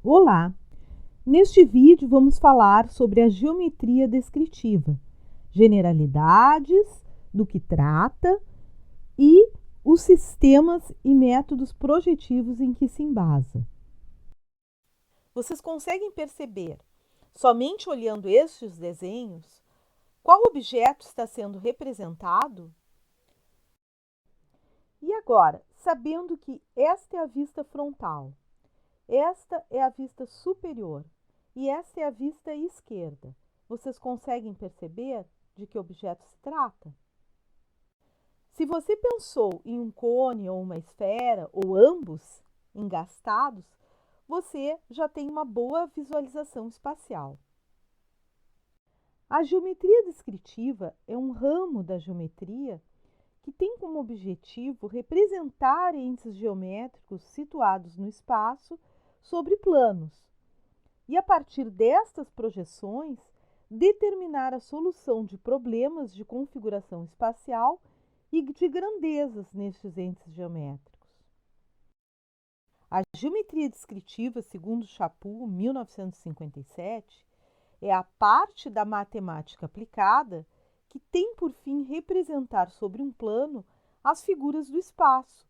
Olá! Neste vídeo vamos falar sobre a geometria descritiva, generalidades, do que trata e os sistemas e métodos projetivos em que se embasa. Vocês conseguem perceber, somente olhando estes desenhos, qual objeto está sendo representado? E agora, sabendo que esta é a vista frontal, esta é a vista superior e esta é a vista esquerda, vocês conseguem perceber de que objeto se trata? Se você pensou em um cone ou uma esfera, ou ambos engastados, você já tem uma boa visualização espacial. A geometria descritiva é um ramo da geometria que tem como objetivo representar entes geométricos situados no espaço sobre planos e, a partir destas projeções, determinar a solução de problemas de configuração espacial e de grandezas nestes entes geométricos. A geometria descritiva, segundo Chaput, 1957, é a parte da matemática aplicada que tem por fim representar sobre um plano as figuras do espaço,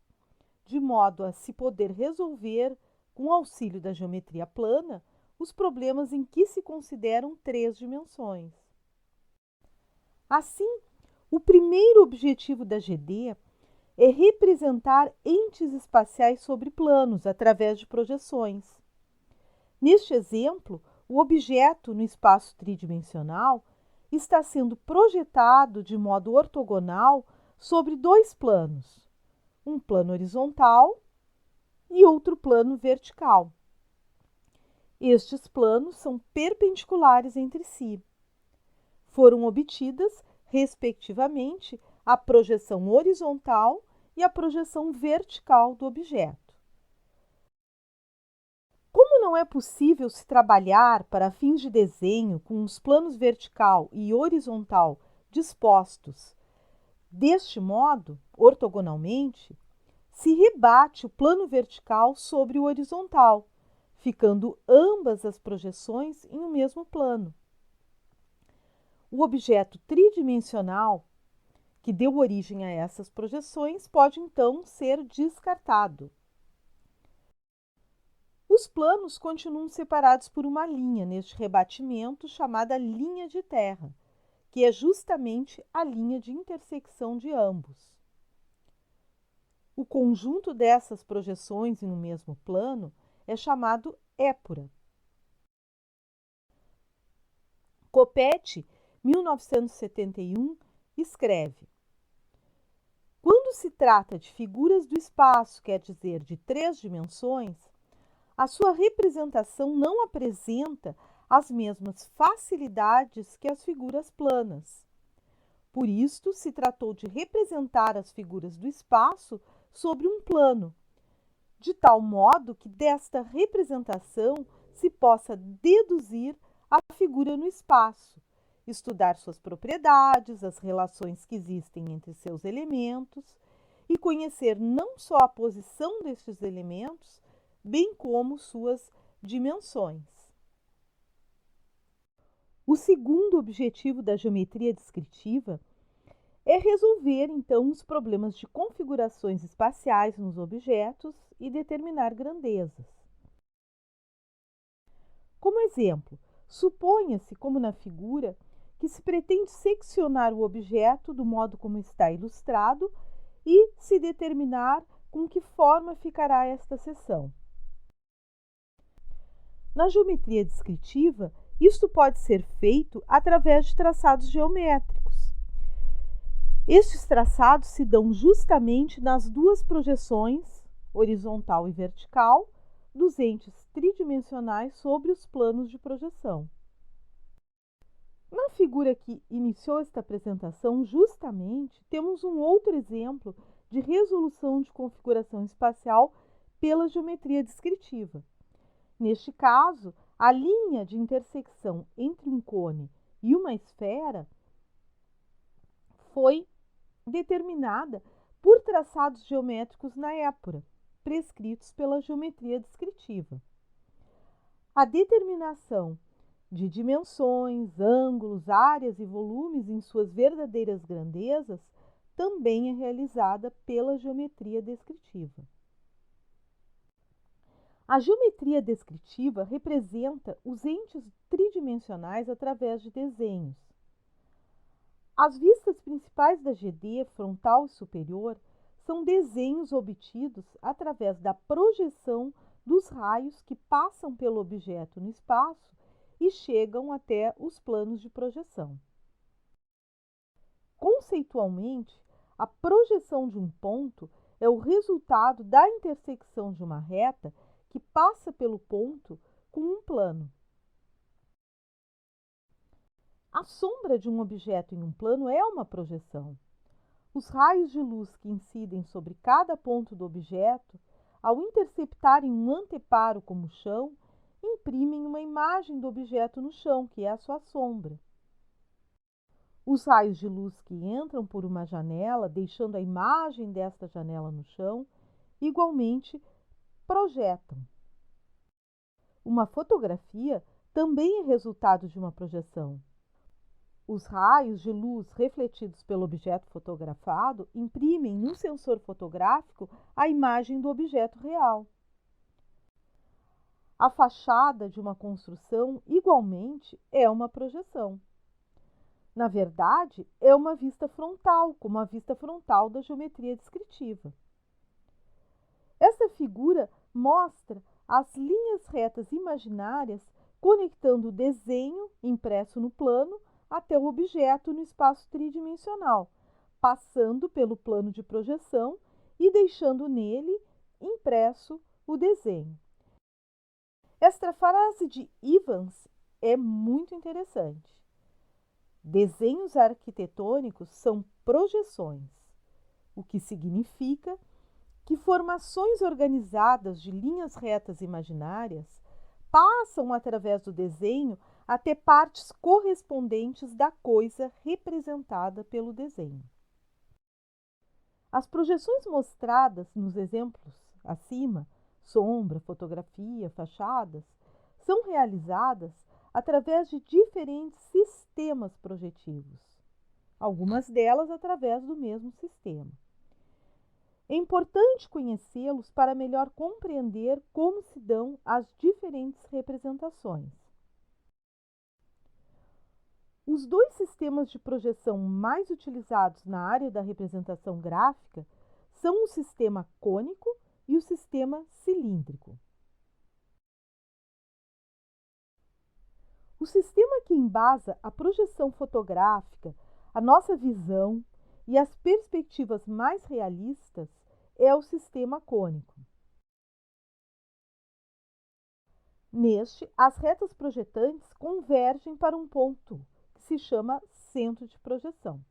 de modo a se poder resolver, com auxílio da geometria plana, os problemas em que se consideram três dimensões. Assim, o primeiro objetivo da GD é representar entes espaciais sobre planos através de projeções. Neste exemplo, o objeto no espaço tridimensional está sendo projetado de modo ortogonal sobre dois planos, um plano horizontal e outro plano vertical. Estes planos são perpendiculares entre si. Foram obtidas, respectivamente, a projeção horizontal e a projeção vertical do objeto. Como não é possível se trabalhar para fins de desenho com os planos vertical e horizontal dispostos deste modo, ortogonalmente, se rebate o plano vertical sobre o horizontal, ficando ambas as projeções em um mesmo plano. O objeto tridimensional que deu origem a essas projeções pode então ser descartado. Os planos continuam separados por uma linha neste rebatimento chamada linha de terra, que é justamente a linha de intersecção de ambos. O conjunto dessas projeções em um mesmo plano é chamado épura. Kopecki, 1971, escreve: quando se trata de figuras do espaço, quer dizer, de três dimensões, a sua representação não apresenta as mesmas facilidades que as figuras planas. Por isto, se tratou de representar as figuras do espaço sobre um plano, de tal modo que desta representação se possa deduzir a figura no espaço, estudar suas propriedades, as relações que existem entre seus elementos e conhecer não só a posição destes elementos, bem como suas dimensões. O segundo objetivo da geometria descritiva é resolver, então, os problemas de configurações espaciais nos objetos e determinar grandezas. Como exemplo, suponha-se, como na figura, que se pretende seccionar o objeto do modo como está ilustrado e se determinar com que forma ficará esta seção. Na geometria descritiva, isto pode ser feito através de traçados geométricos. Estes traçados se dão justamente nas duas projeções, horizontal e vertical, dos entes tridimensionais sobre os planos de projeção. Na figura que iniciou esta apresentação, justamente, temos um outro exemplo de resolução de configuração espacial pela geometria descritiva. Neste caso, a linha de intersecção entre um cone e uma esfera foi determinada por traçados geométricos na épura, prescritos pela geometria descritiva. A determinação de dimensões, ângulos, áreas e volumes em suas verdadeiras grandezas também é realizada pela geometria descritiva. A geometria descritiva representa os entes tridimensionais através de desenhos. As vistas principais da GD, frontal e superior, são desenhos obtidos através da projeção dos raios que passam pelo objeto no espaço e chegam até os planos de projeção. Conceitualmente, a projeção de um ponto é o resultado da intersecção de uma reta que passa pelo ponto com um plano. A sombra de um objeto em um plano é uma projeção. Os raios de luz que incidem sobre cada ponto do objeto, ao interceptarem um anteparo como o chão, imprimem uma imagem do objeto no chão, que é a sua sombra. Os raios de luz que entram por uma janela, deixando a imagem desta janela no chão, igualmente projetam. Uma fotografia também é resultado de uma projeção. Os raios de luz refletidos pelo objeto fotografado imprimem no sensor fotográfico a imagem do objeto real. A fachada de uma construção, igualmente, é uma projeção. Na verdade, é uma vista frontal, como a vista frontal da geometria descritiva. Essa figura mostra as linhas retas imaginárias conectando o desenho impresso no plano até o objeto no espaço tridimensional, passando pelo plano de projeção e deixando nele impresso o desenho. Esta frase de Evans é muito interessante. Desenhos arquitetônicos são projeções, o que significa que formações organizadas de linhas retas imaginárias passam através do desenho até partes correspondentes da coisa representada pelo desenho. As projeções mostradas nos exemplos acima, sombra, fotografia, fachadas, são realizadas através de diferentes sistemas projetivos, algumas delas através do mesmo sistema. É importante conhecê-los para melhor compreender como se dão as diferentes representações. Os dois sistemas de projeção mais utilizados na área da representação gráfica são o sistema cônico e o sistema cilíndrico. O sistema que embasa a projeção fotográfica, a nossa visão e as perspectivas mais realistas é o sistema cônico. Neste, as retas projetantes convergem para um ponto, que se chama centro de projeção.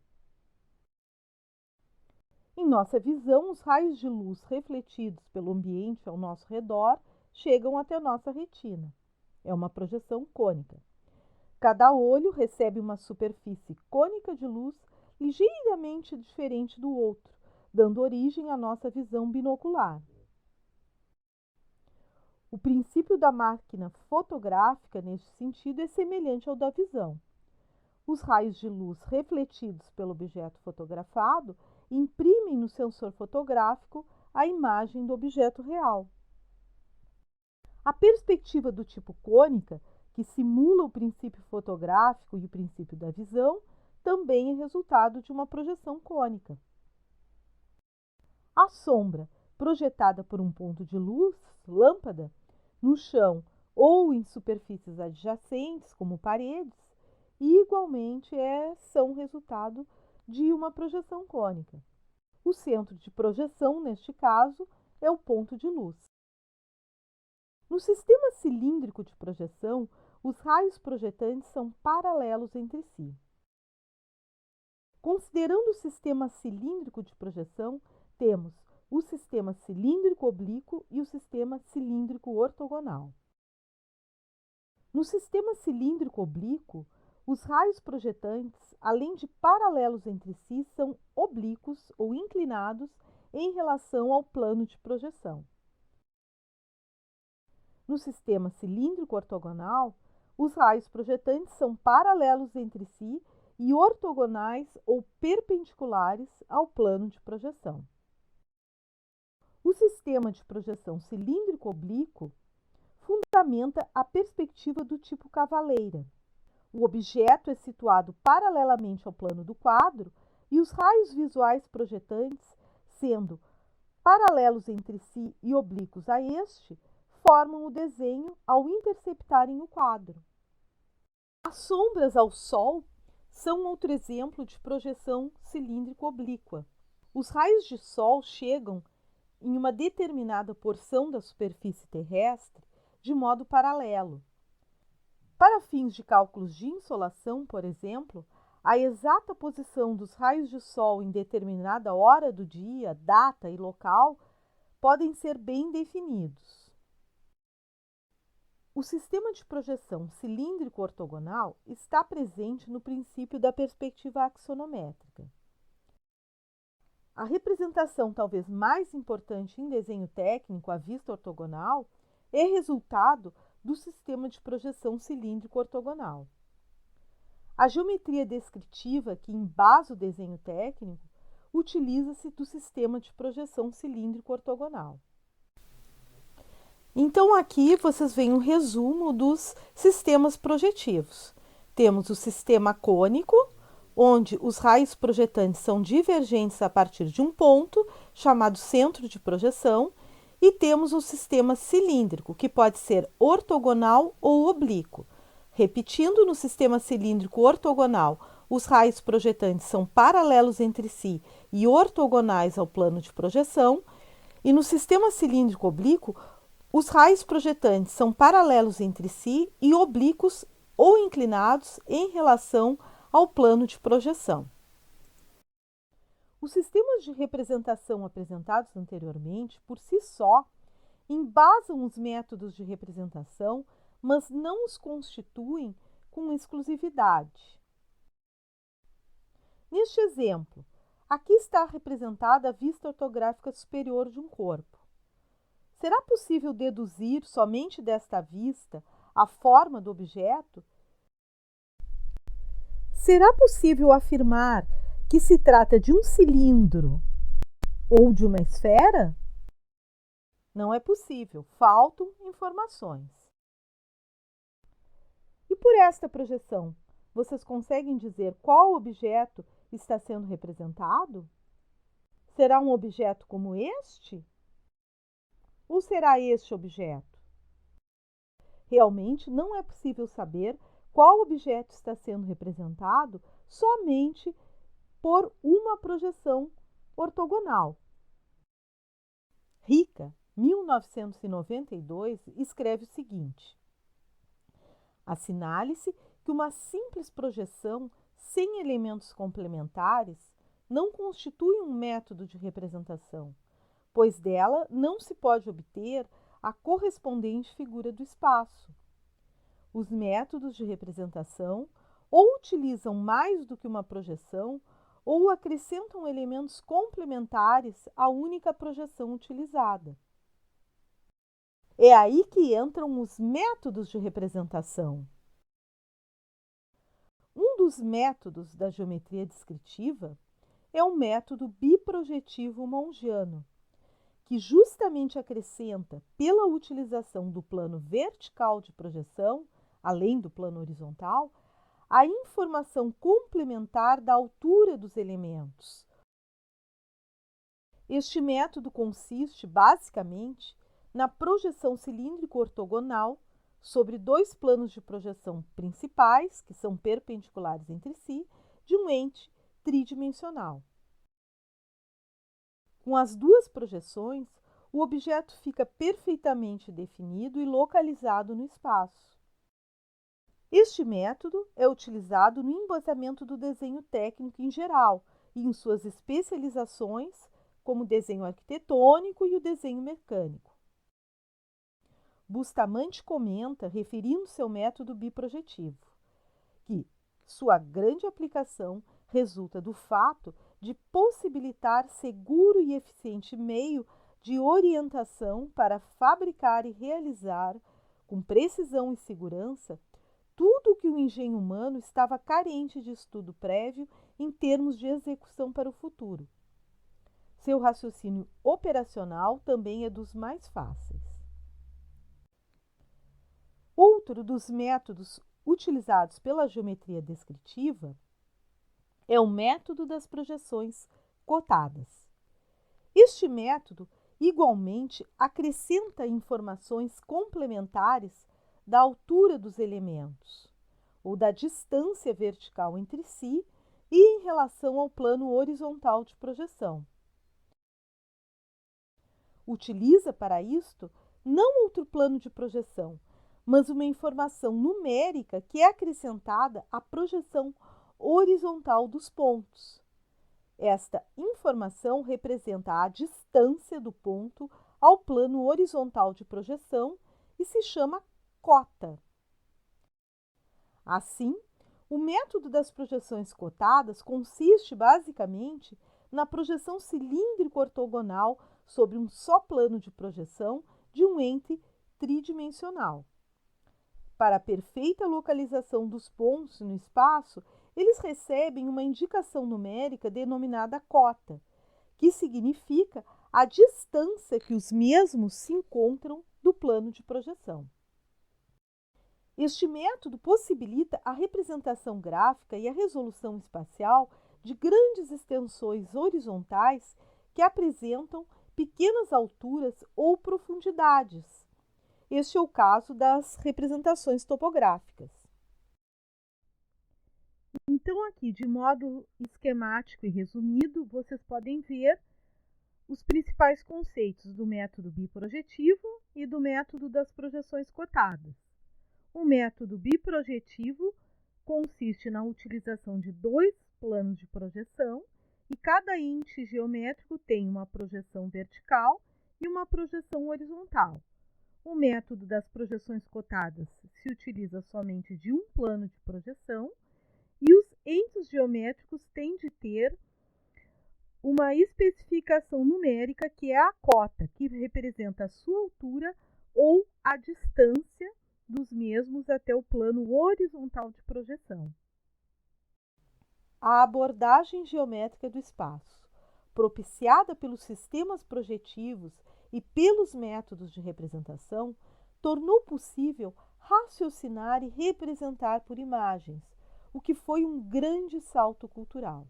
Em nossa visão, os raios de luz refletidos pelo ambiente ao nosso redor chegam até a nossa retina. É uma projeção cônica. Cada olho recebe uma superfície cônica de luz ligeiramente diferente do outro, dando origem à nossa visão binocular. O princípio da máquina fotográfica, neste sentido, é semelhante ao da visão. Os raios de luz refletidos pelo objeto fotografado imprimem no sensor fotográfico a imagem do objeto real. A perspectiva do tipo cônica, que simula o princípio fotográfico e o princípio da visão, também é resultado de uma projeção cônica. A sombra, projetada por um ponto de luz, lâmpada, no chão ou em superfícies adjacentes, como paredes, igualmente são resultado de uma projeção cônica. O centro de projeção, neste caso, é o ponto de luz. No sistema cilíndrico de projeção, os raios projetantes são paralelos entre si. Considerando o sistema cilíndrico de projeção, temos o sistema cilíndrico oblíquo e o sistema cilíndrico ortogonal. No sistema cilíndrico oblíquo, os raios projetantes, além de paralelos entre si, são oblíquos ou inclinados em relação ao plano de projeção. No sistema cilíndrico ortogonal, os raios projetantes são paralelos entre si e ortogonais ou perpendiculares ao plano de projeção. O sistema de projeção cilíndrico oblíquo fundamenta a perspectiva do tipo cavaleira. O objeto é situado paralelamente ao plano do quadro e os raios visuais projetantes, sendo paralelos entre si e oblíquos a este, formam o desenho ao interceptarem o quadro. As sombras ao Sol são outro exemplo de projeção cilíndrico oblíqua. Os raios de Sol chegam em uma determinada porção da superfície terrestre de modo paralelo. Para fins de cálculos de insolação, por exemplo, a exata posição dos raios de Sol em determinada hora do dia, data e local podem ser bem definidos. O sistema de projeção cilíndrico ortogonal está presente no princípio da perspectiva axonométrica. A representação talvez mais importante em desenho técnico à vista ortogonal é resultado do sistema de projeção cilíndrico ortogonal. A geometria descritiva que embasa o desenho técnico utiliza-se do sistema de projeção cilíndrico ortogonal. Então, aqui vocês veem um resumo dos sistemas projetivos. Temos o sistema cônico, onde os raios projetantes são divergentes a partir de um ponto, chamado centro de projeção, e temos o sistema cilíndrico, que pode ser ortogonal ou oblíquo. Repetindo, no sistema cilíndrico ortogonal, os raios projetantes são paralelos entre si e ortogonais ao plano de projeção, e no sistema cilíndrico oblíquo, os raios projetantes são paralelos entre si e oblíquos ou inclinados em relação ao plano de projeção. Os sistemas de representação apresentados anteriormente, por si só, embasam os métodos de representação, mas não os constituem com exclusividade. Neste exemplo, aqui está representada a vista ortográfica superior de um corpo. Será possível deduzir somente desta vista a forma do objeto? Será possível afirmar que se trata de um cilindro ou de uma esfera? Não é possível, faltam informações. E por esta projeção, vocês conseguem dizer qual objeto está sendo representado? Será um objeto como este? Ou será este objeto? Realmente não é possível saber qual objeto está sendo representado somente por uma projeção ortogonal. Rica, 1992, escreve o seguinte: assinale-se que uma simples projeção sem elementos complementares não constitui um método de representação, pois dela não se pode obter a correspondente figura do espaço. Os métodos de representação ou utilizam mais do que uma projeção ou acrescentam elementos complementares à única projeção utilizada. É aí que entram os métodos de representação. Um dos métodos da geometria descritiva é o método biprojetivo mongiano, que justamente acrescenta, pela utilização do plano vertical de projeção, além do plano horizontal, a informação complementar da altura dos elementos. Este método consiste, basicamente, na projeção cilíndrico ortogonal sobre dois planos de projeção principais, que são perpendiculares entre si, de um ente tridimensional. Com as duas projeções, o objeto fica perfeitamente definido e localizado no espaço. Este método é utilizado no embasamento do desenho técnico em geral e em suas especializações, como o desenho arquitetônico e o desenho mecânico. Bustamante comenta, referindo-se ao método biprojetivo, que sua grande aplicação resulta do fato de possibilitar seguro e eficiente meio de orientação para fabricar e realizar com precisão e segurança, tudo o que o engenho humano estava carente de estudo prévio em termos de execução para o futuro. Seu raciocínio operacional também é dos mais fáceis. Outro dos métodos utilizados pela geometria descritiva é o método das projeções cotadas. Este método, igualmente, acrescenta informações complementares da altura dos elementos, ou da distância vertical entre si e em relação ao plano horizontal de projeção. Utiliza para isto não outro plano de projeção, mas uma informação numérica que é acrescentada à projeção horizontal dos pontos. Esta informação representa a distância do ponto ao plano horizontal de projeção e se chama cota. Assim, o método das projeções cotadas consiste basicamente na projeção cilíndrico-ortogonal sobre um só plano de projeção de um ente tridimensional. Para a perfeita localização dos pontos no espaço, eles recebem uma indicação numérica denominada cota, que significa a distância que os mesmos se encontram do plano de projeção. Este método possibilita a representação gráfica e a resolução espacial de grandes extensões horizontais que apresentam pequenas alturas ou profundidades. Este é o caso das representações topográficas. Então, aqui, de modo esquemático e resumido, vocês podem ver os principais conceitos do método biprojetivo e do método das projeções cotadas. O método biprojetivo consiste na utilização de dois planos de projeção e cada ente geométrico tem uma projeção vertical e uma projeção horizontal. O método das projeções cotadas se utiliza somente de um plano de projeção e os entes geométricos têm de ter uma especificação numérica que é a cota, que representa a sua altura ou a distância dos mesmos até o plano horizontal de projeção. A abordagem geométrica do espaço, propiciada pelos sistemas projetivos e pelos métodos de representação, tornou possível raciocinar e representar por imagens, o que foi um grande salto cultural.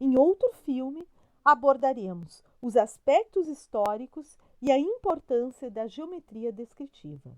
Em outro filme, abordaremos os aspectos históricos e a importância da geometria descritiva.